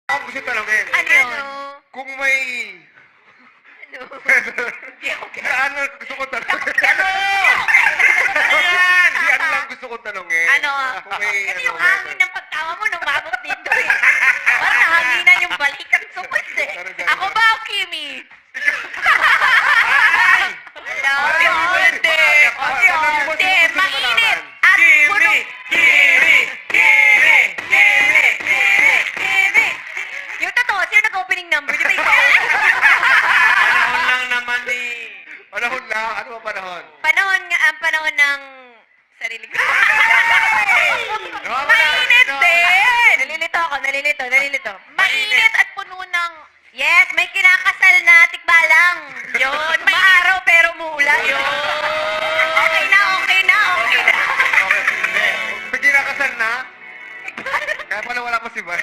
Ako gusto tanongin. Ano yun? Kung may... Ano? Ano gusto ko tanongin? Ano? Ano yan? Hindi, ano lang gusto ko tanongin. Ano? Kung may... Kasi yung hangin ng pagtawa mo lumabot dito eh. Parang nahanginan yung balikat supad eh. Ako ba o Kimi? Hello? Hindi. Hindi. Mainit. At punong... Yung totoo, sino nag-opening number? Di ba ikaw? Panahon lang naman eh. Panahon lang? Ano ba panahon? Panahon nga, ang panahon ng sarili ko. No, Mainit no. din! Nalilito ako, nalilito. Mainit at puno ng... Yes, may kinakasal na tikbalang. Yun, maaraw pero muulan. Yun. Okay na. Okay, hindi. May kinakasal na? Kaya pala wala pa si Bar.